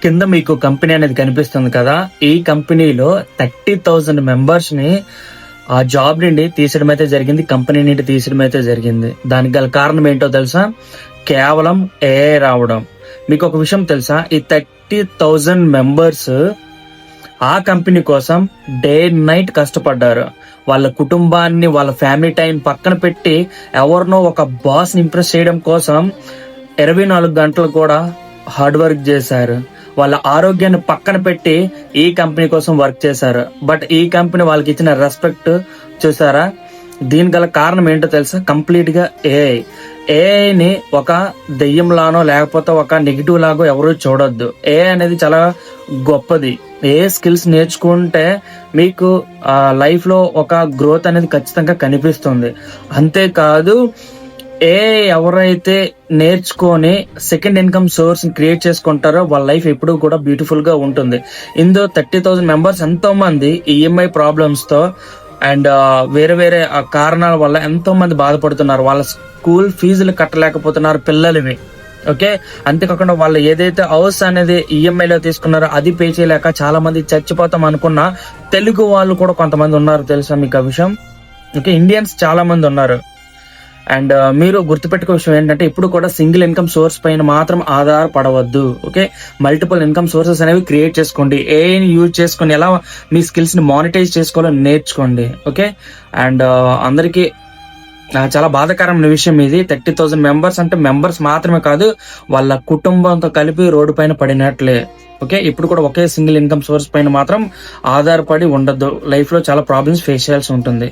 కింద మీకు కంపెనీ అనేది కనిపిస్తుంది కదా, ఈ కంపెనీలో 30,000 మెంబర్స్ ని ఆ జాబ్ నుండి తీసడం అయితే జరిగింది, కంపెనీ నుండి తీసడం అయితే జరిగింది. దానికి గల కారణం ఏంటో తెలుసా? కేవలం ఏఐ రావడం. మీకు ఒక విషయం తెలుసా? ఈ 30,000 మెంబర్స్ ఆ కంపెనీ కోసం డే నైట్ కష్టపడ్డారు. వాళ్ళ కుటుంబాన్ని, వాళ్ళ ఫ్యామిలీ టైం పక్కన పెట్టి ఎవరినో ఒక బాస్ ని ఇంప్రెస్ చేయడం కోసం 24 గంటలు కూడా హార్డ్ వర్క్ చేశారు. వాళ్ళ ఆరోగ్యాన్ని పక్కన పెట్టి ఈ కంపెనీ కోసం వర్క్ చేశారు. బట్ ఈ కంపెనీ వాళ్ళకి ఇచ్చిన రెస్పెక్ట్ చూసారా? దీని గల కారణం ఏంటో తెలుసా? కంప్లీట్ గా ఏఐని ఒక దెయ్యంలానో లేకపోతే ఒక నెగిటివ్ లాగో ఎవరు చూడొద్దు. ఏఐ అనేది చాలా గొప్పది. ఏ స్కిల్స్ నేర్చుకుంటే మీకు లైఫ్ లో ఒక గ్రోత్ అనేది ఖచ్చితంగా కనిపిస్తుంది. అంతేకాదు, ఎవరైతే నేర్చుకొని సెకండ్ ఇన్కమ్ సోర్స్ క్రియేట్ చేసుకుంటారో వాళ్ళ లైఫ్ ఎప్పుడు కూడా బ్యూటిఫుల్ గా ఉంటుంది. ఇందులో 30,000 మెంబర్స్ ఎంతో మంది ఈఎంఐ ప్రాబ్లమ్స్ తో అండ్ వేరే వేరే కారణాల వల్ల ఎంతో మంది బాధపడుతున్నారు. వాళ్ళ స్కూల్ ఫీజులు కట్టలేకపోతున్నారు పిల్లలవి. ఓకే, అంతేకాకుండా వాళ్ళు ఏదైతే హౌస్ అనేది ఈఎంఐలో తీసుకున్నారో అది పే చేయలేక చాలా మంది చచ్చిపోతాం అనుకున్న తెలుగు వాళ్ళు కూడా కొంతమంది ఉన్నారు. తెలుసా మీకు ఆ విషయం? ఓకే, ఇండియన్స్ చాలా మంది ఉన్నారు. అండ్ మీరు గుర్తుపెట్టుకో విషయం ఏంటంటే, ఇప్పుడు కూడా సింగిల్ ఇన్కమ్ సోర్స్ పైన మాత్రం ఆధారపడవద్దు. ఓకే, మల్టిపుల్ ఇన్కమ్ సోర్సెస్ అనేవి క్రియేట్ చేసుకోండి. ఏఐని యూజ్ చేసుకుని ఎలా మీ స్కిల్స్ ని మానిటైజ్ చేసుకోవాలో నేర్చుకోండి. ఓకే, అండ్ అందరికీ చాలా బాధాకరమైన విషయం ఇది. 30,000 మెంబర్స్ అంటే మెంబర్స్ మాత్రమే కాదు, వాళ్ళ కుటుంబంతో కలిపి రోడ్డు పైన పడినట్లే. ఓకే, ఇప్పుడు కూడా ఒకే సింగిల్ ఇన్కమ్ సోర్స్ పైన మాత్రం ఆధారపడి ఉండద్దు. లైఫ్ లో చాలా ప్రాబ్లమ్స్ ఫేస్ చేయాల్సి ఉంటుంది.